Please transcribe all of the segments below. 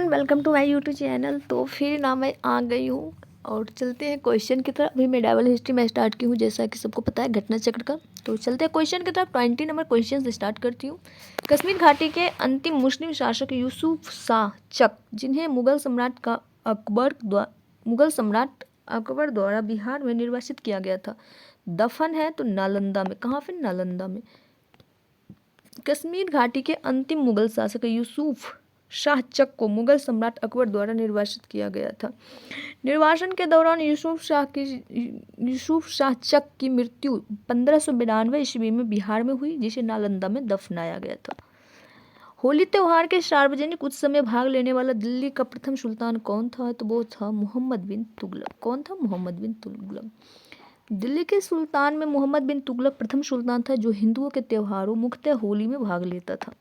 Everyone, welcome to my YouTube channel. तो फिर ना मैं आ गई हूँ और चलते हैं क्वेश्चन की तरफ। अभी मैं डबल हिस्ट्री में स्टार्ट की हूँ, जैसा कि सबको पता है घटना चक्र का। तो चलते हैं क्वेश्चन की तरफ। 20 नंबर क्वेश्चन से स्टार्ट करती हूँ। कश्मीर घाटी के अंतिम मुस्लिम शासक यूसुफ शाह चक, जिन्हें मुगल सम्राट अकबर द्वारा बिहार में निर्वासित किया गया था, दफन है तो नालंदा में। कहाँ पे? नालंदा में। कश्मीर घाटी के अंतिम मुगल शासक यूसुफ शाह चक को मुगल सम्राट अकबर द्वारा निर्वासित किया गया था। निर्वासन के दौरान यूसुफ शाह चक की मृत्यु 1592 ईस्वी में बिहार में हुई, जिसे नालंदा में दफनाया गया था। होली त्योहार के सार्वजनिक उत्सव में भाग लेने वाला दिल्ली का प्रथम सुल्तान कौन था? तो वो था मोहम्मद बिन तुगलक। कौन था? मोहम्मद बिन तुगलक। दिल्ली के सुल्तान में मोहम्मद बिन तुगलक प्रथम सुल्तान था जो हिंदुओं के त्योहारों मुख्यतः होली में भाग लेता था।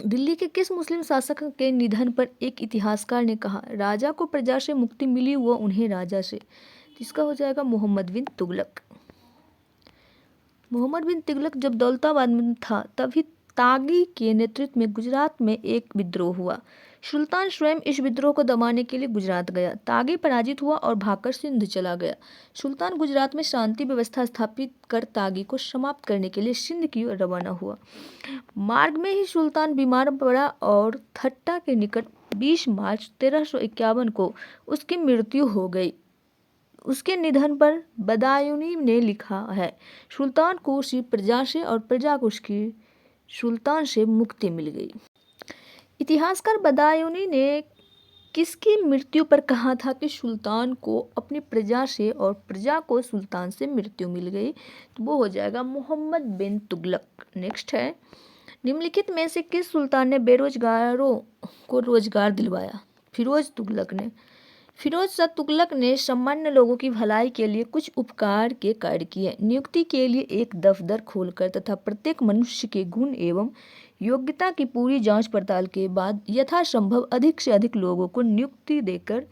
दिल्ली के किस मुस्लिम शासक के निधन पर एक इतिहासकार ने कहा, राजा को प्रजा से मुक्ति मिली व उन्हें राजा से? इसका हो जाएगा मोहम्मद बिन तुगलक। मोहम्मद बिन तुगलक जब दौलताबाद में था तभी तागी के नेतृत्व में गुजरात में एक विद्रोह हुआ। सुल्तान स्वयं इस विद्रोह को दबाने के लिए गुजरात गया। तागी पराजित हुआ और भागकर सिंध चला गया। सुल्तान गुजरात में शांति व्यवस्था स्थापित कर तागी को समाप्त करने के लिए सिंध की ओर रवाना हुआ। मार्ग में ही सुल्तान बीमार पड़ा और थट्टा के निकट 20 मार्च 1351 को उसकी मृत्यु हो गई। उसके निधन पर बदायूनी ने लिखा है, सुल्तान को उसकी प्रजा से और प्रजा को उसकी सुल्तान से मुक्ति मिल गई। इतिहासकार बदायूनी ने किसकी मृत्यु पर कहा था कि सुल्तान को अपनी प्रजा से और प्रजा को सुल्तान से मृत्यु मिल गई? तो वो हो जाएगा मोहम्मद बिन तुगलक। नेक्स्ट है, निम्नलिखित में से किस सुल्तान ने बेरोजगारों को रोजगार दिलवाया? फिरोज तुगलक ने। फिरोज शाह तुगलक ने सामान्य लोगों की भलाई के लिए कुछ उपकार के कार्य किए। नियुक्ति के लिए एक दफ्तर खोलकर तथा प्रत्येक मनुष्य के गुण एवं योग्यता की पूरी जांच पड़ताल के बाद यथासंभव अधिक से अधिक लोगों को नियुक्ति देकर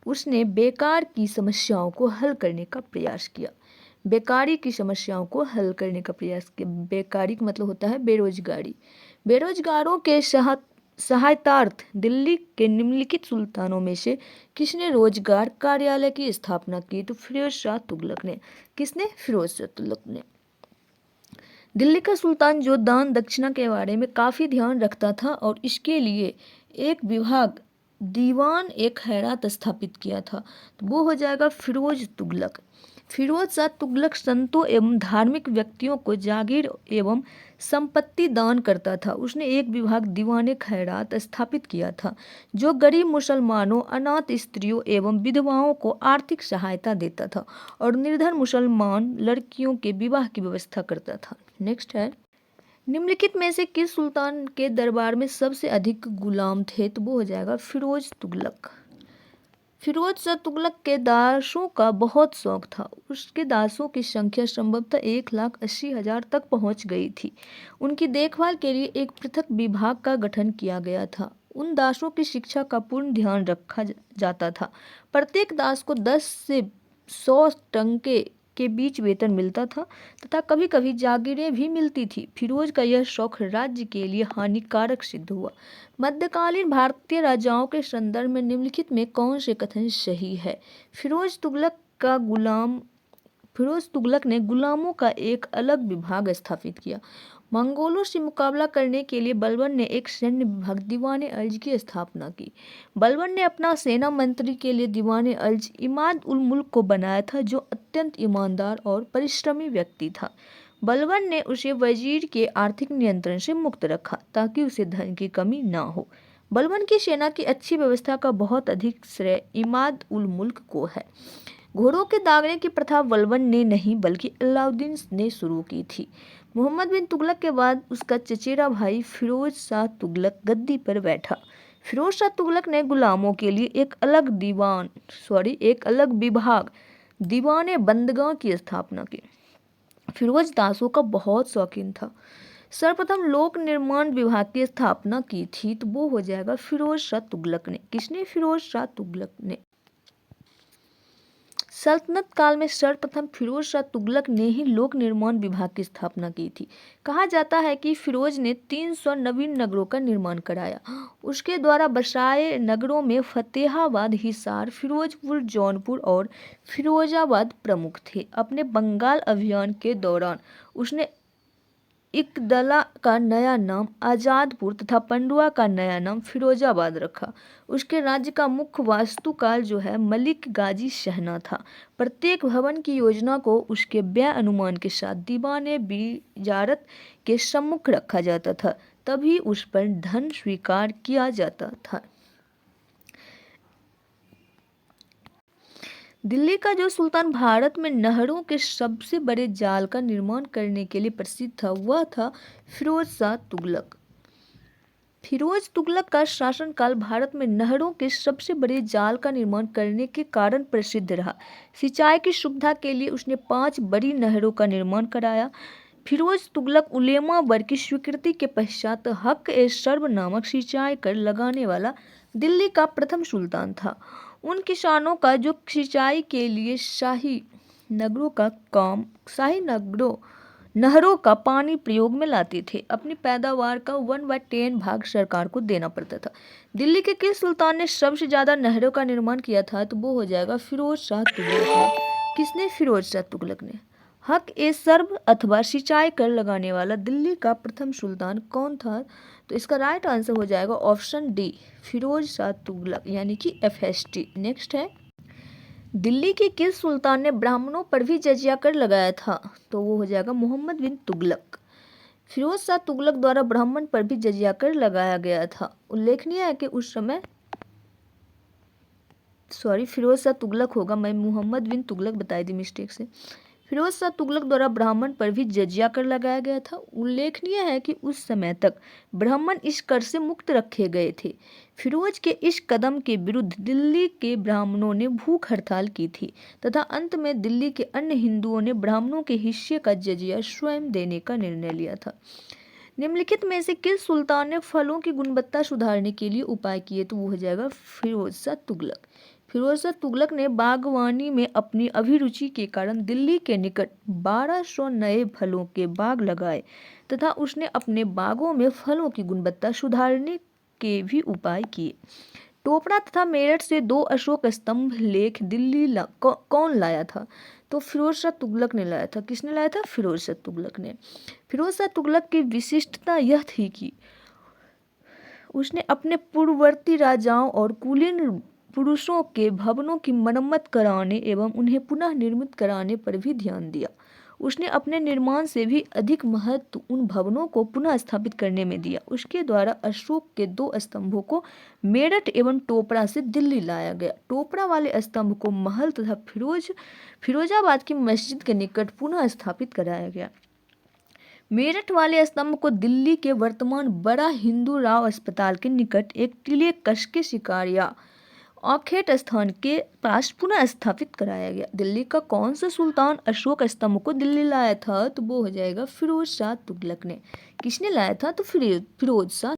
उसने बेकार की समस्याओं को हल करने का प्रयास किया। बेकारी की समस्याओं को हल करने का प्रयास किया। बेकारी का मतलब होता है बेरोजगारी। बेरोजगारों के सहायतार्थ दिल्ली के निम्नलिखित सुल्तानों में से किसने रोजगार कार्यालय की स्थापना की? तो फिरोज शाह तुगलक ने। किसने? फिरोज शाह तुगलक ने। दिल्ली का सुल्तान जो दान दक्षिणा के बारे में काफी ध्यान रखता था और इसके लिए एक विभाग दीवान एक खैरात स्थापित किया था, तो वो हो जाएगा फिरोज तुगलक। फिरोज शाह तुगलक संतों एवं धार्मिक व्यक्तियों को जागीर एवं संपत्ति दान करता था। उसने एक विभाग दीवाने खैरात स्थापित किया था जो गरीब मुसलमानों, अनाथ स्त्रियों एवं विधवाओं को आर्थिक सहायता देता था और निर्धन मुसलमान लड़कियों के विवाह की व्यवस्था करता था। नेक्स्ट है, निम्नलिखित में से किस सुल्तान के दरबार में सबसे अधिक गुलाम थे? तो वो हो जाएगा फिरोज तुगलक। फिरोज शाह तुगलक के दासों का बहुत शौक था। उसके दासों की संख्या संभवतः 1,80,000 तक पहुंच गई थी। उनकी देखभाल के लिए एक पृथक विभाग का गठन किया गया था। उन दासों की शिक्षा का पूर्ण ध्यान रखा जाता था। प्रत्येक दास को 10 से 100 टंके के बीच वेतन मिलता था तथा कभी कभी जागीरें भी मिलती थी। फिरोज का यह शौक राज्य के लिए हानिकारक सिद्ध हुआ। मध्यकालीन भारतीय राजाओं के संदर्भ में निम्नलिखित में कौन से कथन सही है? फिरोज तुगलक ने गुलामों का एक अलग विभाग स्थापित किया। मंगोलों से मुकाबला करने के लिए बलबन ने एक सैन्य विभाग दीवाने अर्ज की स्थापना की। बलबन ने अपना सेना मंत्री के लिए दीवाने अर्ज इमाद उल मुल्क को बनाया था, जो अत्यंत ईमानदार और परिश्रमी व्यक्ति था। बलबन ने उसे वजीर के आर्थिक नियंत्रण से मुक्त रखा ताकि उसे धन की कमी ना हो। बलबन की सेना की अच्छी व्यवस्था का बहुत अधिक श्रेय इमाद उल मुल्क को है। घोड़ों के दागने की प्रथा बलबन ने नहीं बल्कि अलाउद्दीन ने शुरू की थी। मोहम्मद बिन तुगलक के बाद उसका चचेरा भाई फिरोज शाह तुगलक गद्दी पर बैठा। फिरोज शाह तुगलक ने गुलामों के लिए एक अलग विभाग दीवाने बंदगां की स्थापना की। फिरोज दासों का बहुत शौकीन था। सर्वप्रथम लोक निर्माण विभाग की स्थापना की थी, तो वो हो जाएगा फिरोज शाह तुगलक ने। किसने? फिरोज शाह तुगलक ने। सल्तनत काल में सर्वप्रथम फिरोज शाह तुगलक ने ही लोक निर्माण विभाग की स्थापना की थी। कहा जाता है कि फिरोज ने 300 नवीन नगरों का निर्माण कराया। उसके द्वारा बसाए नगरों में फतेहाबाद, हिसार, फिरोजपुर, जौनपुर और फिरोजाबाद प्रमुख थे। अपने बंगाल अभियान के दौरान उसने इकदला का नया नाम आज़ादपुर तथा पंडुआ का नया नाम फिरोजाबाद रखा। उसके राज्य का मुख्य वास्तुकाल जो है मलिक गाजी शहना था। प्रत्येक भवन की योजना को उसके व्यय अनुमान के साथ दीवाने बिजारत के सम्मुख रखा जाता था, तभी उस पर धन स्वीकार किया जाता था। दिल्ली का जो सुल्तान भारत में नहरों के सबसे बड़े जाल का निर्माण करने के लिए प्रसिद्ध था, वह था फिरोज शाह तुगलक। फिरोज तुगलक का शासनकाल भारत में नहरों के सबसे बड़े जाल का निर्माण करने के कारण प्रसिद्ध रहा। सिंचाई की सुविधा के लिए उसने 5 बड़ी नहरों का निर्माण कराया। फिरोज तुगलक उलेमा वर्ग की स्वीकृति के पश्चात हक ए सर्व नामक सिंचाई कर लगाने वाला दिल्ली का प्रथम सुल्तान था। उन किसानों का जो सिंचाई के लिए नहरों का पानी प्रयोग में लाते थे, अपनी पैदावार का 1/10 भाग सरकार को देना पड़ता था। दिल्ली के किस सुल्तान ने सबसे ज्यादा नहरों का निर्माण किया था, तो वो हो जाएगा फिरोज शाह तुगलक ने। किसने? फिरोज शाह तुगलक ने। हक ए सर्व अथवा सिंचाई कर लगाने वाला दिल्ली का प्रथम सुल्तान कौन था? तो इसका राइट आंसर हो जाएगा ऑप्शन डी, फिरोज शाह तुगलक, यानी कि FST। नेक्स्ट है, दिल्ली के किस सुल्तान ने ब्राह्मणों पर भी जजिया कर लगाया था? तो वो हो जाएगा मोहम्मद बिन तुगलक। फिरोज शाह तुगलक द्वारा ब्राह्मण पर भी जजिया कर लगाया गया था। उल्लेखनीय है कि उस समय फिरोज शाह तुगलक होगा, मैं मोहम्मद बिन तुगलक बताई थी मिस्टेक से। फिरोज शाह तुगलक द्वारा ब्राह्मण पर भी जजिया कर लगाया गया था। उल्लेखनीय है कि उस समय तक ब्राह्मण इस कर से मुक्त रखे गए थे। फिरोज के इस कदम के विरुद्ध दिल्ली के ब्राह्मणों ने भूख हड़ताल की थी तथा अंत में दिल्ली के अन्य हिंदुओं ने ब्राह्मणों के हिस्से का जजिया स्वयं देने का निर्णय लिया था। निम्नलिखित में से किस सुल्तान ने फलों की गुणवत्ता सुधारने के लिए उपाय किए? तो वो हो जाएगा फिरोज शाह तुगलक। फिरोज शाह तुगलक ने बागवानी में अपनी अभिरुचि के कारण दिल्ली के निकट 1200 नए फलों के बाग लगाए तथा उसने अपने बागों में फलों की गुणवत्ता सुधारने के भी उपाय किए। टोपड़ा तथा मेरठ से 2 अशोक स्तंभ लेख दिल्ली कौन लाया था? तो फिरोज शाह तुगलक ने लाया था। किसने लाया था? फिरोज शाह तुगलक ने। फिरोज शाह तुगलक की विशिष्टता यह थी कि उसने अपने पूर्ववर्ती राजाओं और कुलीन पुरुषों के भवनों की मरम्मत कराने एवं उन्हें पुनः निर्मित कराने पर भी ध्यान दिया। उसने अपने निर्माण से भी अधिक महत्व उन भवनों को पुनः स्थापित करने में दिया। उसके द्वारा अशोक के 2 स्तंभों को मेरठ एवं टोपड़ा से दिल्ली लाया गया। टोपड़ा वाले स्तंभ को महल तथा फिरोजाबाद की मस्जिद के निकट पुनः स्थापित कराया गया। मेरठ वाले स्तंभ को दिल्ली के वर्तमान बड़ा हिंदू राव अस्पताल के निकट एक टीले कस्के शिकारिया औखेट स्थान के पास पुनः स्थापित कराया गया। दिल्ली का कौन सा सुल्तान अशोक स्तंभ को दिल्ली लाया था? तो वो हो जाएगा फिरोज शाह तुगलक ने। किसने लाया था? तो फिरोज शाह।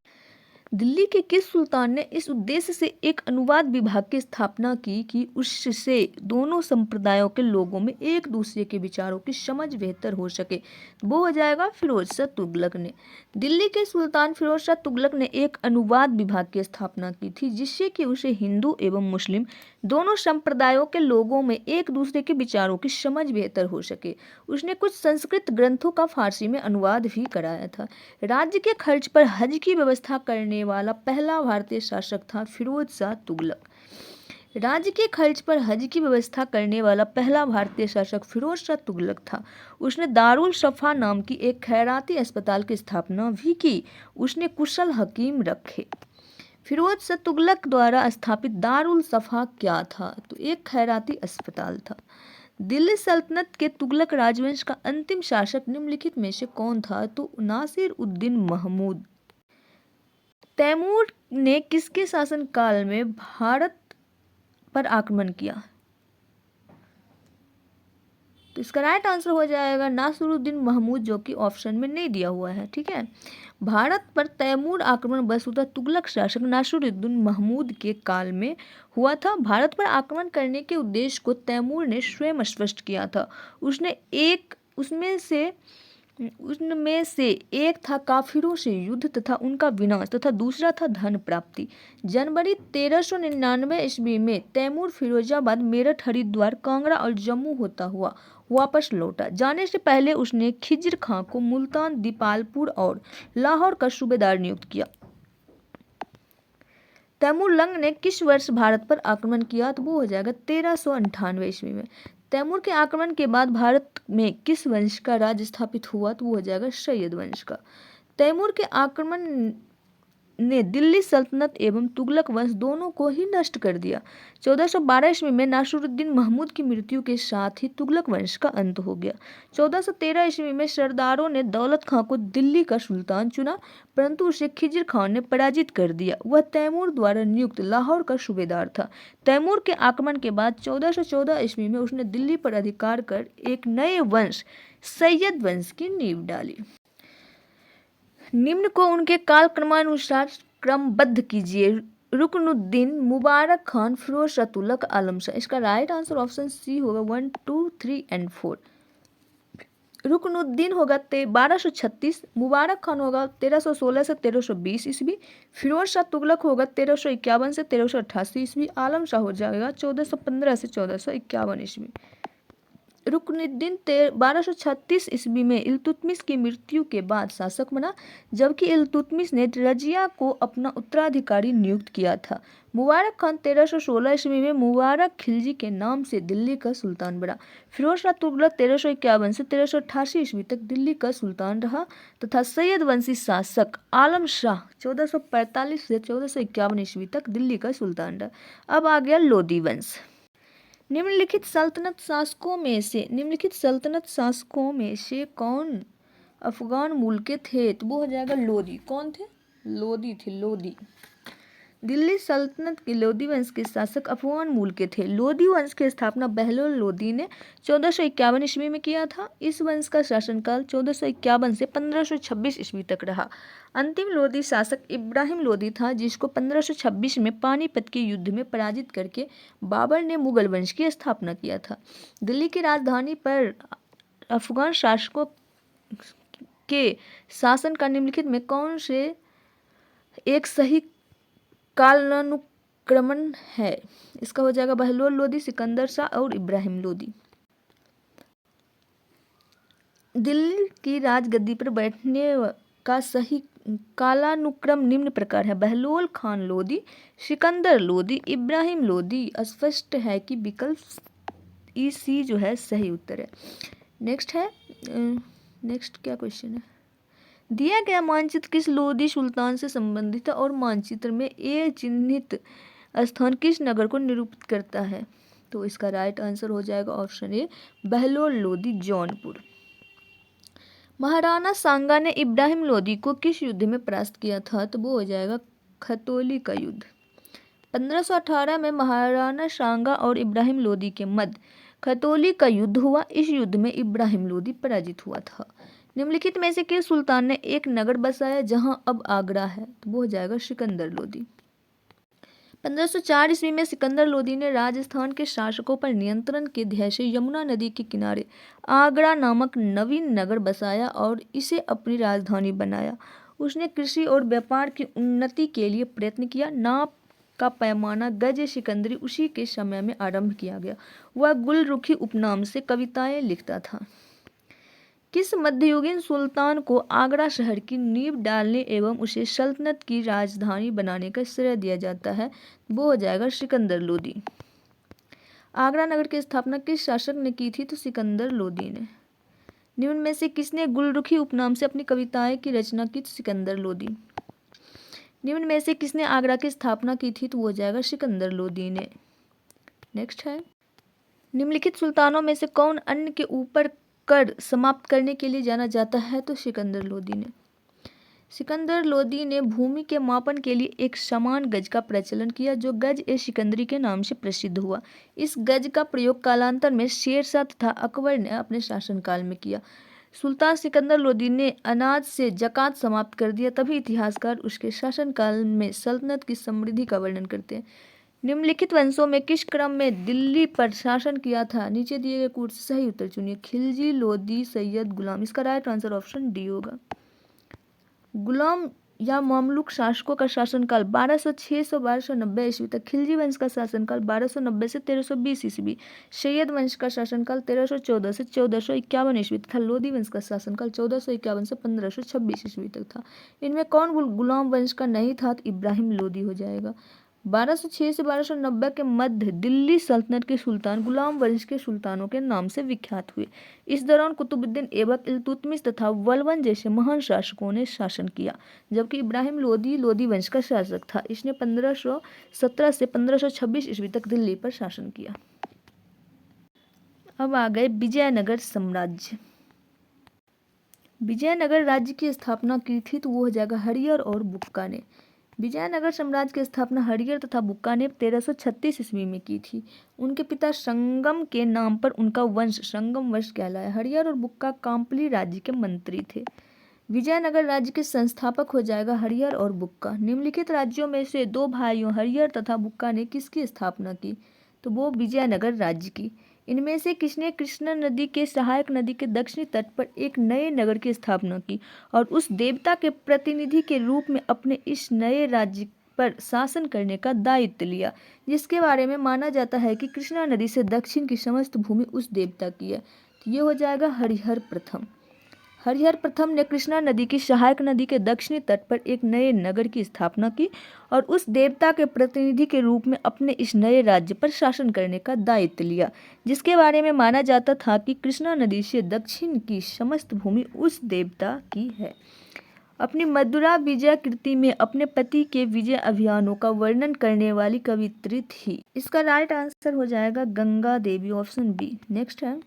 दिल्ली के किस सुल्तान ने इस उद्देश्य से एक अनुवाद विभाग की स्थापना की कि उससे दोनों संप्रदायों के लोगों में एक दूसरे के विचारों की समझ बेहतर हो सके? वो हो जाएगा फिरोज शाह तुगलक ने। दिल्ली के सुल्तान फिरोज शाह तुगलक ने एक अनुवाद विभाग की स्थापना की थी जिससे कि उसे हिंदू एवं मुस्लिम दोनों संप्रदायों के लोगों में एक दूसरे के विचारों की समझ बेहतर हो सके। उसने कुछ संस्कृत ग्रंथों का फारसी में अनुवाद भी कराया था। राज्य के खर्च पर हज की व्यवस्था करने वाला पहला भारतीय शासक था फिरोज शाह तुगलक। राज्य के खर्च पर हज की व्यवस्था करने वाला पहला भारतीय शासक फिरोज शाह तुगलक था। उसने दारुल सफा नाम की एक खैराती अस्पताल की स्थापना भी की। उसने कुशल हकीम रखे। फिरोज शाह तुगलक द्वारा स्थापित दारुल सफा क्या था? तो एक खैराती अस्पताल था। दिल्ली सल्तनत के तुगलक राजवंश का अंतिम शासक निम्नलिखित में से कौन था? तो नासिर उद्दीन महमूद। तैमूर ने किसके शासनकाल में भारत पर आक्रमण किया? तो इसका राइट आंसर हो जाएगा नासिरुद्दीन महमूद, जो कि ऑप्शन में नहीं दिया हुआ है। ठीक है, भारत पर तैमूर आक्रमण वस्तुतः तुगलक शासक नासिरुद्दीन महमूद के काल में हुआ था। भारत पर आक्रमण करने के उद्देश्य को तैमूर ने स्वयं स्पष्ट किया था। उनमें से एक था काफिरों से युद्ध तथा उनका विनाश तथा दूसरा था धन प्राप्ति। जनवरी 1399 ईस्वी में तैमूर फिरोजाबाद, मेरठ, हरिद्वार, कांगड़ा और जम्मू होता हुआ वापस लौटा। जाने से पहले उसने खिज्र खां को मुल्तान, दीपालपुर और लाहौर का सूबेदार नियुक्त किया। तैमूरलंग ने किस वर्ष भारत पर आक्रमण किया? तो वो हो जाएगा 1398 ईस्वी में। तैमूर के आक्रमण के बाद भारत में किस वंश का राज स्थापित हुआ? तो वो हो जाएगा सैयद वंश का। तैमूर के आक्रमण ने दिल्ली सल्तनत एवं तुगलक वंश दोनों को ही नष्ट कर दिया। 1412 ईस्वी में नासिरुद्दीन महमूद की मृत्यु के साथ ही तुगलक वंश का अंत हो गया। 1413 ईस्वी में सरदारों ने दौलत खां को दिल्ली का सुल्तान चुना, परंतु उसे खिज्र खां ने पराजित कर दिया। वह तैमूर द्वारा नियुक्त लाहौर का सूबेदार था। तैमूर के आक्रमण के बाद 1414 ईस्वी में उसने दिल्ली पर अधिकार कर एक नए वंश सैयद वंश की नींव डाली। निम्न को उनके काल क्रमानुसार क्रमबद्ध कीजिए। रुकनुद्दीन, मुबारक खान, फिरोज शाह तुगलक, आलम शाह। इसका राइट आंसर ऑप्शन सी होगा 1, 2, 3 एंड 4। रुकनुद्दीन होगा 1236, मुबारक खान होगा 1316 से 1320 ईस्वी, फिरोज शाह तुगलक होगा 1351 से 1388 ईस्वी, आलम शाह हो जाएगा 1415 से 1451 ईस्वी। रुकनुद्दीन 1236 ईस्वी में इल्तुतमिश की मृत्यु के बाद शासक बना, जबकि इल्तुतमिश ने रजिया को अपना उत्तराधिकारी नियुक्त किया था। मुबारक खान 1316 ईस्वी में मुबारक खिलजी के नाम से दिल्ली का सुल्तान बना। फिरोज शाह तुगलक 1351 से 1388 ईस्वी तक दिल्ली का सुल्तान रहा तथा सैयद वंशी शासक आलम शाह 1445 से 1451 ईस्वी तक दिल्ली का सुल्तान रहा। अब आ गया लोदी वंश। निम्नलिखित सल्तनत शासकों में से कौन अफगान मूल के थे? तो वो हो जाएगा लोदी। कौन थे? लोदी थे। लोदी दिल्ली सल्तनत के लोदी वंश के शासक अफगान मूल के थे। लोदी वंश की स्थापना बहलोल लोदी ने 1451 ईस्वी में किया था। इस वंश का शासनकाल 1451 से 1526 ईस्वी तक रहा। अंतिम लोदी शासक इब्राहिम लोदी था, जिसको 1526 में पानीपत के युद्ध में पराजित करके बाबर ने मुगल वंश की स्थापना किया था। दिल्ली की राजधानी पर अफगान शासकों के शासन का निम्नलिखित में कौन से एक सही कालानुक्रमण है? इसका हो जाएगा बहलोल लोदी, सिकंदर शाह और इब्राहिम लोदी। दिल्ली की राजगद्दी पर बैठने का सही कालानुक्रम निम्न प्रकार है: बहलोल खान लोदी, सिकंदर लोदी, इब्राहिम लोदी। स्पष्ट है कि विकल्प ई सी जो है सही उत्तर है। नेक्स्ट क्या क्वेश्चन है? दिया गया मानचित्र किस लोदी सुल्तान से संबंधित है और मानचित्र में ए चिन्हित स्थान किस नगर को निरूपित करता है? तो इसका राइट आंसर हो जाएगा ऑप्शन ए, बहलोल लोदी, जौनपुर। महाराणा सांगा ने इब्राहिम लोदी को किस युद्ध में परास्त किया था? तो वो हो जाएगा खतौली का युद्ध। 1518 में महाराणा सांगा और इब्राहिम लोदी के मध्य खतौली का युद्ध हुआ। इस युद्ध में इब्राहिम लोदी पराजित हुआ था। निम्नलिखित में से किस सुल्तान ने एक नगर बसाया जहां अब आगरा है? तो वो हो जाएगा सिकंदर लोदी। 1504 ईस्वी में सिकंदर लोदी ने राजस्थान के शासकों पर नियंत्रण के ध्येय से यमुना नदी के किनारे आगरा नामक नवीन नगर बसाया और इसे अपनी राजधानी बनाया। उसने कृषि और व्यापार की उन्नति के लिए प्रयत्न किया। नाप का पैमाना गज सिकंदरी उसी के समय में आरंभ किया गया। वह गुलरुखी उपनाम से कविताएं लिखता था। किस मध्ययुगीन सुल्तान को आगरा शहर की नींव डालने एवं उसे सल्तनत की राजधानी बनाने का श्रेय दिया जाता है? वो हो जाएगा सिकंदर लोदी। आगरा नगर की स्थापना किस शासक ने की थी? तो सिकंदर लोदी ने। निम्न में से किसने गुलरुखी उपनाम से अपनी कविताएं की रचना की? तो सिकंदर लोदी। निम्न में से किसने आगरा की स्थापना की थी? तो वो हो जाएगा सिकंदर लोदी ने। नेक्स्ट है, निम्नलिखित सुल्तानों में से कौन अन्न के ऊपर कर समाप्त करने के लिए जाना जाता है? तो सिकंदर लोदी ने। सिकंदर लोदी ने भूमि के मापन के लिए एक समान गज का प्रचलन किया, जो गज ए सिकंदरी के नाम से प्रसिद्ध हुआ। इस गज का प्रयोग कालांतर में शेरशाह तथा अकबर ने अपने शासनकाल में किया। सुल्तान सिकंदर लोदी ने अनाज से ज़कात समाप्त कर दिया, तभी इतिहासकार उसके शासनकाल में सल्तनत की समृद्धि का वर्णन करते हैं। निम्नलिखित वंशों में किस क्रम में दिल्ली पर शासन किया था? नीचे दिए गए कोड से सही उत्तर चुनिए। खिलजी, लोदी, सैयद, गुलाम। इसका राइट आंसर ऑप्शन डी होगा। गुलाम या मामलुक शासकों का शासनकाल 1206 से 1290 ईस्वी तक। खिलजी वंश का शासनकाल 1290 से 1320 ईस्वी। सैयद वंश का शासनकाल 1314 से 1451 ईस्वी तथा लोदी वंश का शासनकाल 1451 से 1526 ईस्वी तक था। इनमें कौन गुलाम वंश का नहीं था? तो इब्राहिम लोदी हो जाएगा। 1206 से 1290 के मध्य दिल्ली सल्तनत के सुल्तान गुलाम वंश के सुल्तानों के नाम से विख्यात हुए। इस दौरान कुतुबुद्दीन ऐबक, इल्तुतमिश तथा बलबन जैसे महान शासकों ने शासन किया, जबकि इब्राहिम लोदी लोदी वंश का शासक था। इसने 1517 से 1526 ईस्वी तक दिल्ली पर शासन किया। अब आ गए विजयनगर साम्राज्य। विजयनगर राज्य की स्थापना की थी तो वो हो जाएगा हरियर और बुक्का ने। विजयनगर साम्राज्य की स्थापना हरियर तथा बुक्का ने 1336 ईस्वी में की थी। उनके पिता संगम के नाम पर उनका वंश संगम वंश कहलाया। हरियर और बुक्का कांपली राज्य के मंत्री थे। विजयनगर राज्य के संस्थापक हो जाएगा हरियर और बुक्का। निम्नलिखित राज्यों में से दो भाइयों हरियर तथा बुक्का ने किसकी स्थापना की? तो वो विजयनगर राज्य की। इनमें से किसने कृष्णा नदी के सहायक नदी के दक्षिणी तट पर एक नए नगर की स्थापना की और उस देवता के प्रतिनिधि के रूप में अपने इस नए राज्य पर शासन करने का दायित्व लिया, जिसके बारे में माना जाता है कि कृष्णा नदी से दक्षिण की समस्त भूमि उस देवता की है? तो ये हो जाएगा हरिहर प्रथम। हरिहर प्रथम ने कृष्णा नदी की सहायक नदी के दक्षिणी तट पर एक नए नगर की स्थापना की और उस देवता के प्रतिनिधि के रूप में अपने इस नए राज्य पर शासन करने का दायित्व लिया, जिसके बारे में माना जाता था कि कृष्णा नदी से दक्षिण की समस्त भूमि उस देवता की है। अपनी मधुरा विजय कृति में अपने पति के विजय अभियानों का वर्णन करने वाली कवियत्री थी। इसका राइट आंसर हो जाएगा Ganga Devi, option B. Next है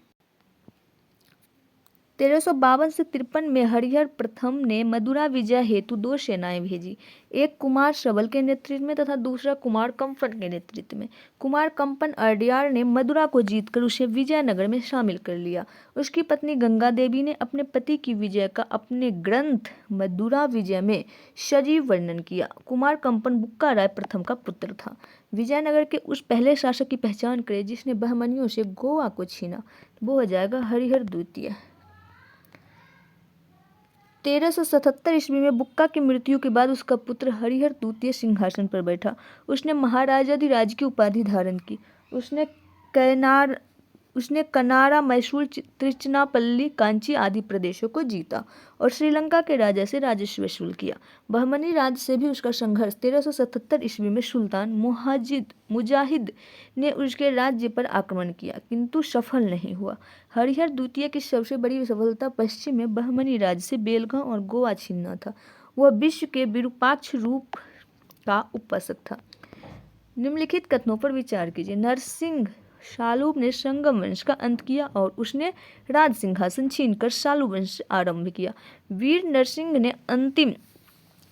1352 से 53 में हरिहर प्रथम ने मदुरा विजय हेतु दो सेनाएं भेजी, एक कुमार सबल के नेतृत्व में तथा दूसरा कुमार कंपन के नेतृत्व में। कुमार कंपन अरडियार ने मदुरा को जीतकर उसे विजयनगर में शामिल कर लिया। उसकी पत्नी गंगा देवी ने अपने पति की विजय का अपने ग्रंथ मदुरा विजय में सजीव वर्णन किया। कुमार कंपन बुक्का राय प्रथम का पुत्र था। विजयनगर के उस पहले शासक की पहचान करें जिसने बहमनियों से गोवा को छीना, वो हो जाएगा हरिहर द्वितीय। 1377 ईस्वी में बुक्का की मृत्यु के बाद उसका पुत्र हरिहर द्वितीय सिंहासन पर बैठा। उसने महाराजाधिराज की उपाधि धारण की। उसने कनारा, मैसूर, त्रिचनापल्ली, कांची आदि प्रदेशों को जीता और श्रीलंका के राजा से राजस्व वसूल किया। बहमनी राज्य से भी उसका संघर्ष 1377 ईस्वी में सुल्तान मुजाहिद ने उसके राज्य पर आक्रमण किया, किंतु सफल नहीं हुआ। हरिहर द्वितीय की सबसे बड़ी सफलता पश्चिम में बहमनी राज्य से बेलगांव और गोवा छीनना था। वह विश्व के विरूपाक्ष रूप का उपासक था। निम्नलिखित कथनों पर विचार कीजिए। नरसिंह शालूब ने संगम वंश का अंत किया और उसने राज सिंहासन छीनकर शालू वंश आरंभ किया। वीर नरसिंह ने अंतिम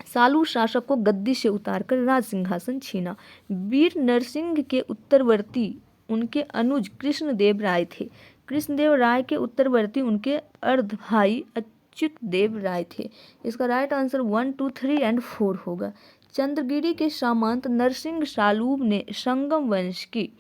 शालू शासक को गद्दी से उतारकर राज सिंहासन छीना। वीर नरसिंह के उत्तरवर्ती उनके अनुज कृष्णदेव राय थे। कृष्णदेव राय के उत्तरवर्ती उनके अर्ध भाई अच्युत देव राय थे। इसका राइट आंसर 1, 2, 3 एंड 4 होगा। चंद्रगिरी के सामंत नरसिंह शालूब ने संगम वंश की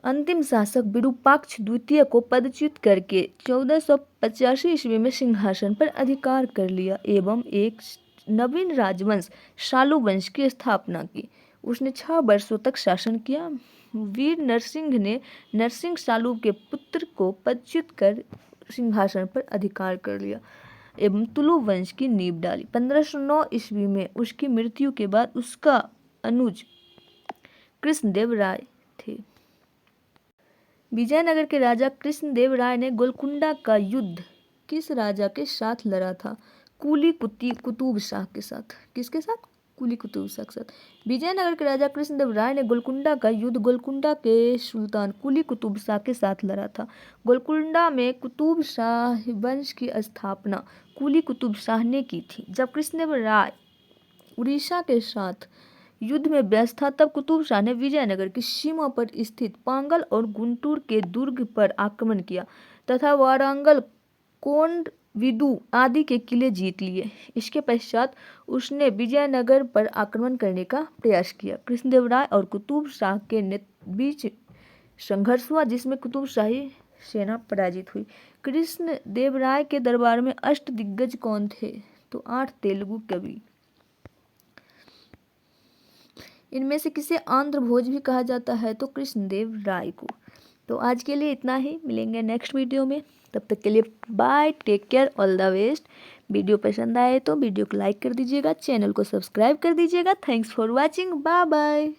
अंतिम शासक विरूपाक्ष द्वितीय को पदच्युत करके 1485 ईस्वी में सिंहासन पर अधिकार कर लिया एवं एक नवीन राजवंश शालू वंश की स्थापना की। उसने 6 वर्षों तक शासन किया। वीर नरसिंह ने नरसिंह शालूब के पुत्र को पदच्युत कर सिंहासन पर अधिकार कर लिया एवं तुलु वंश की नींव डाली। 1509 ईस्वी में उसकी मृत्यु के बाद उसका अनुज कृष्णदेव राय थे। विजयनगर के राजा कृष्णदेव राय ने गोलकुंडा का युद्ध किस राजा के साथ लड़ा था? कुली कुतुब शाह के साथ। किसके साथ? कुली कुतुब शाह के साथ। विजयनगर के राजा कृष्णदेव राय ने गोलकुंडा का युद्ध गोलकुंडा के सुल्तान कुली कुतुब शाह के साथ लड़ा था। गोलकुंडा में कुतुब शाह वंश की स्थापना कुली कुतुब शाह ने की थी। जब कृष्णदेव राय उड़ीसा के साथ युद्ध में व्यस्त था तब कुतुब शाह ने विजयनगर की सीमा पर स्थित पांगल और गुंटूर के दुर्ग पर आक्रमण किया तथा वारंगल कोंडविदु आदि के किले जीत लिए। इसके पश्चात उसने विजयनगर पर आक्रमण करने का प्रयास किया। कृष्णदेवराय और कुतुब शाह के बीच संघर्ष हुआ, जिसमें कुतुब शाही सेना पराजित हुई। कृष्णदेवराय के दरबार में अष्टदिग्गज कौन थे? तो 8 तेलुगु कवि। इनमें से किसे आंध्र भोज भी कहा जाता है? तो कृष्णदेव राय को। तो आज के लिए इतना ही, मिलेंगे नेक्स्ट वीडियो में। तब तक के लिए bye, take care, all the best. Video पसंद आए तो वीडियो को लाइक कर दीजिएगा, चैनल को सब्सक्राइब कर दीजिएगा। Thanks for watching, bye bye.